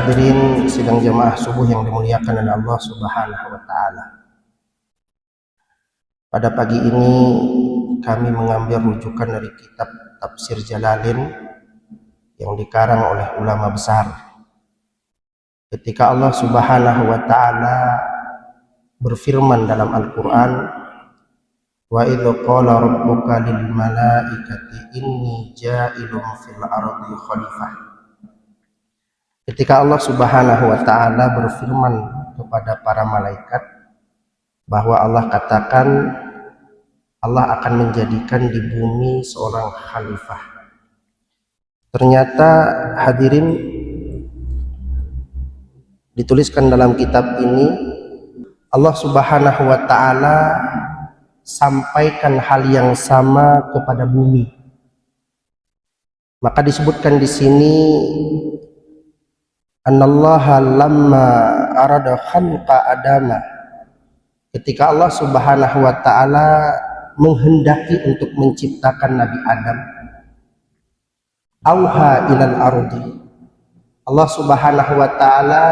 hadirin sidang jamaah subuh yang dimuliakan oleh Allah Subhanahu wa taala. Pada pagi ini kami mengambil rujukan dari kitab Tafsir Jalalain yang dikarang oleh ulama besar. Ketika Allah Subhanahu wa taala berfirman dalam Al-Qur'an, wa idz qala rabbuka lil malaikati inni ja'ilun fil ardi khalifah. Ketika Allah Subhanahu wa taala berfirman kepada para malaikat bahwa Allah katakan Allah akan menjadikan di bumi seorang khalifah. Ternyata hadirin dituliskan dalam kitab ini Allah Subhanahu wa taala sampaikan hal yang sama kepada bumi. Maka disebutkan di sini Anallaha lamma arada khalqa Adama, ketika Allah Subhanahu wa taala menghendaki untuk menciptakan Nabi Adam, auha ilal ardi, Allah Subhanahu wa taala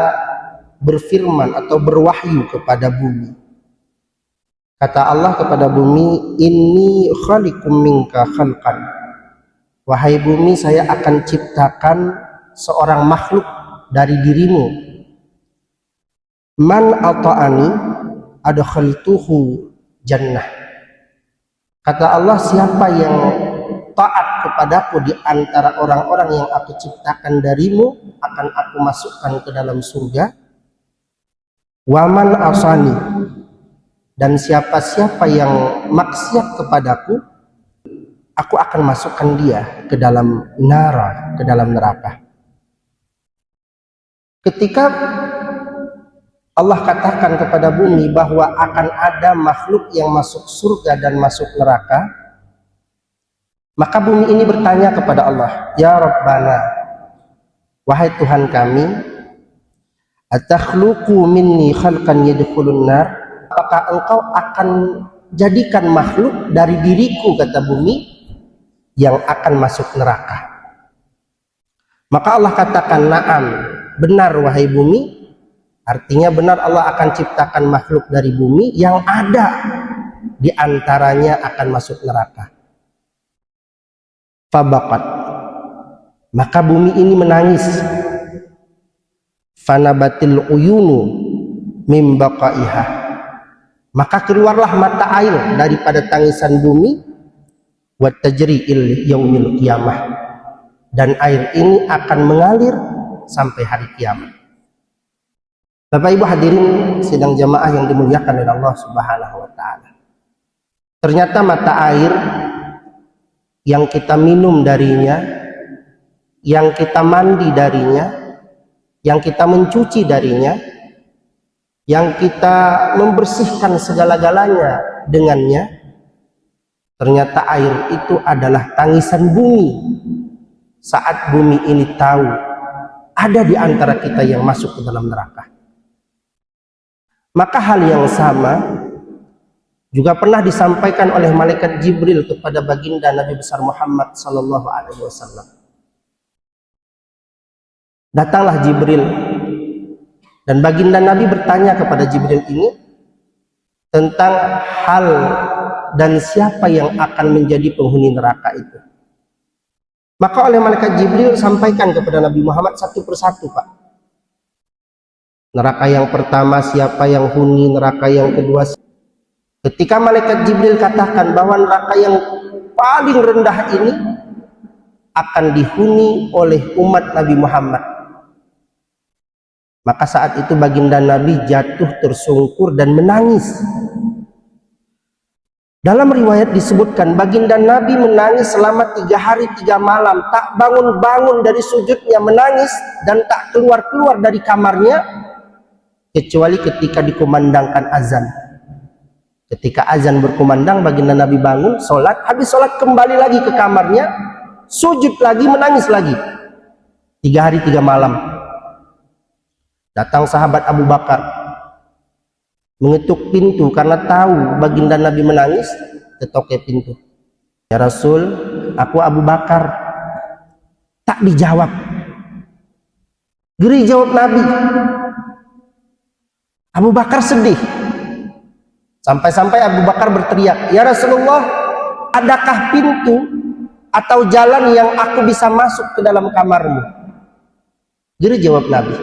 berfirman atau berwahyu kepada bumi. Kata Allah kepada bumi, inni khaliqum minka khalqan, wahai bumi, saya akan ciptakan seorang makhluk dari dirimu. Man ata'ani adkhaltuhu jannah. Kata Allah, siapa yang taat kepadaku di antara orang-orang yang aku ciptakan darimu, akan aku masukkan ke dalam surga. Wa man asani, dan siapa-siapa yang maksiat kepadaku, aku akan masukkan dia ke dalam neraka. Ketika Allah katakan kepada bumi bahwa akan ada makhluk yang masuk surga dan masuk neraka, maka bumi ini bertanya kepada Allah, ya Rabbana, wahai Tuhan kami, atakhluqu minni khalqan yadkhulun nar, apakah engkau akan jadikan makhluk dari diriku, kata bumi, yang akan masuk neraka? Maka Allah katakan, na'am, benar wahai bumi. Artinya benar, Allah akan ciptakan makhluk dari bumi yang ada di antaranya akan masuk neraka. Fabaqat, maka bumi ini menangis. Fanabatil uyunu mim baqaiha, maka keluarlah mata air daripada tangisan bumi. Wa tajri'il yaumil qiyamah, dan air ini akan mengalir sampai hari kiamat. Bapak Ibu hadirin sidang jamaah yang dimuliakan oleh Allah Subhanahu wa taala. Ternyata mata air yang kita minum darinya, yang kita mandi darinya, yang kita mencuci darinya, yang kita membersihkan segala-galanya dengannya, ternyata air itu adalah tangisan bumi saat bumi ini tahu ada di antara kita yang masuk ke dalam neraka. Maka hal yang sama juga pernah disampaikan oleh malaikat Jibril kepada baginda Nabi besar Muhammad sallallahu alaihi wasallam. Datanglah Jibril dan baginda Nabi bertanya kepada Jibril ini tentang hal dan siapa yang akan menjadi penghuni neraka itu. Maka oleh malaikat Jibril sampaikan kepada Nabi Muhammad satu persatu, Pak. Neraka yang pertama siapa yang huni, neraka yang kedua. Ketika malaikat Jibril katakan bahwa neraka yang paling rendah ini akan dihuni oleh umat Nabi Muhammad, maka saat itu baginda Nabi jatuh tersungkur dan menangis. Dalam riwayat disebutkan baginda Nabi menangis selama 3 hari 3 malam, tak bangun-bangun dari sujudnya menangis dan tak keluar-keluar dari kamarnya kecuali ketika dikumandangkan azan. Ketika azan berkumandang, baginda Nabi bangun, sholat, habis sholat kembali lagi ke kamarnya, sujud lagi, menangis lagi. 3 hari 3 malam. Datang sahabat Abu Bakar, mengetuk pintu karena tahu baginda Nabi menangis, ketok ke pintu. Ya Rasul, aku Abu Bakar. Tak dijawab. Geri jawab Nabi. Abu Bakar sedih. Sampai-sampai Abu Bakar berteriak, "Ya Rasulullah, adakah pintu atau jalan yang aku bisa masuk ke dalam kamarmu?" Geri jawab Nabi.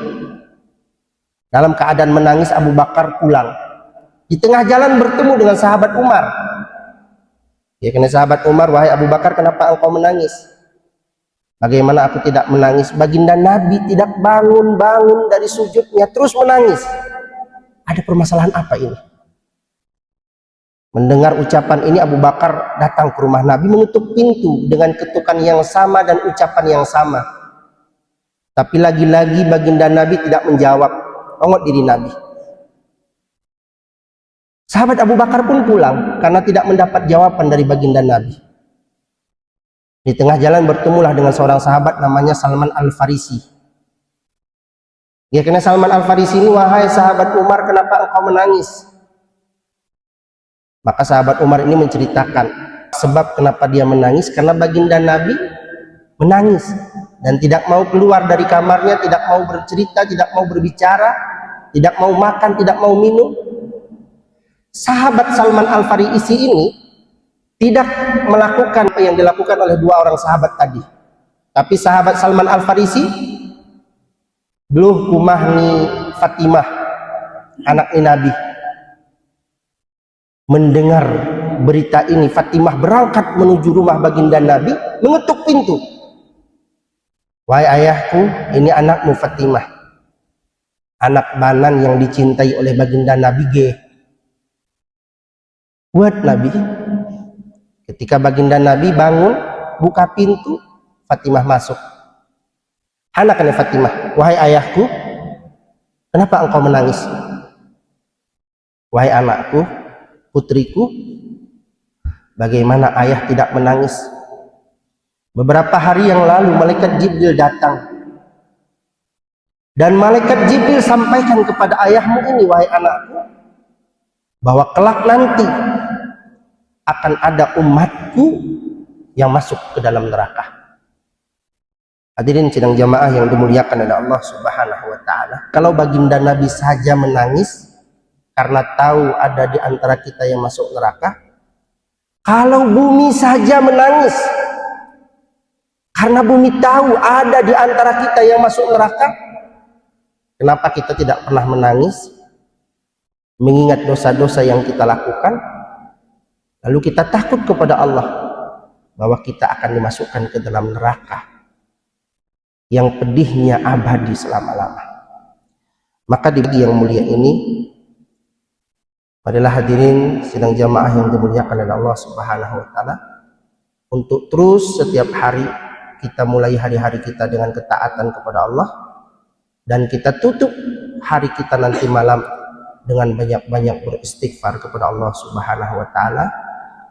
Dalam keadaan menangis, Abu Bakar pulang. Di tengah jalan bertemu dengan sahabat Umar. Ya, kena sahabat Umar, "Wahai Abu Bakar, kenapa engkau menangis?" "Bagaimana aku tidak menangis? Baginda Nabi tidak bangun-bangun dari sujudnya, terus menangis. Ada permasalahan apa ini?" Mendengar ucapan ini, Abu Bakar datang ke rumah Nabi, menutup pintu dengan ketukan yang sama dan ucapan yang sama. Tapi lagi-lagi baginda Nabi tidak menjawab. Ongot diri Nabi. Sahabat Abu Bakar pun pulang karena tidak mendapat jawaban dari baginda Nabi. Di tengah jalan bertemulah dengan seorang sahabat namanya Salman Al-Farisi. Dia kena Salman Al-Farisi ini, "Wahai sahabat Umar, kenapa engkau menangis?" Maka sahabat Umar ini menceritakan sebab kenapa dia menangis, karena baginda Nabi menangis dan tidak mau keluar dari kamarnya, tidak mau bercerita, tidak mau berbicara, tidak mau makan, tidak mau minum. Sahabat Salman Al-Farisi ini tidak melakukan apa yang dilakukan oleh dua orang sahabat tadi. Tapi sahabat Salman Al-Farisi beluh kumahni Fatimah, anak Nabi. Mendengar berita ini, Fatimah berangkat menuju rumah baginda Nabi, mengetuk pintu. "Wahai ayahku, ini anakmu Fatimah, anak banan yang dicintai oleh baginda Nabi G." Buat Nabi. Ketika baginda Nabi bangun, buka pintu, Fatimah masuk. Anaknya Fatimah, "Wahai ayahku, kenapa engkau menangis?" "Wahai anakku, putriku, bagaimana ayah tidak menangis? Beberapa hari yang lalu malaikat Jibril datang. Dan malaikat Jibril sampaikan kepada ayahmu ini, wahai anakku, bahwa kelak nanti akan ada umatku yang masuk ke dalam neraka." Hadirin sidang jamaah yang dimuliakan oleh Allah Subhanahu wa taala. Kalau baginda Nabi saja menangis karena tahu ada di antara kita yang masuk neraka, kalau bumi saja menangis karena bumi tahu ada di antara kita yang masuk neraka, kenapa kita tidak pernah menangis mengingat dosa-dosa yang kita lakukan, lalu kita takut kepada Allah bahwa kita akan dimasukkan ke dalam neraka yang pedihnya abadi selama-lama. Maka di pagi yang mulia ini, adalah hadirin sidang jamaah yang dimuliakan oleh Allah Subhanahu wa taala, untuk terus setiap hari kita mulai hari-hari kita dengan ketaatan kepada Allah, dan kita tutup hari kita nanti malam dengan banyak-banyak beristighfar kepada Allah Subhanahu wa taala,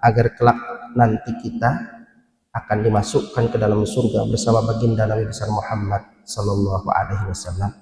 agar kelak nanti kita akan dimasukkan ke dalam surga bersama baginda Nabi besar Muhammad sallallahu alaihi wasallam.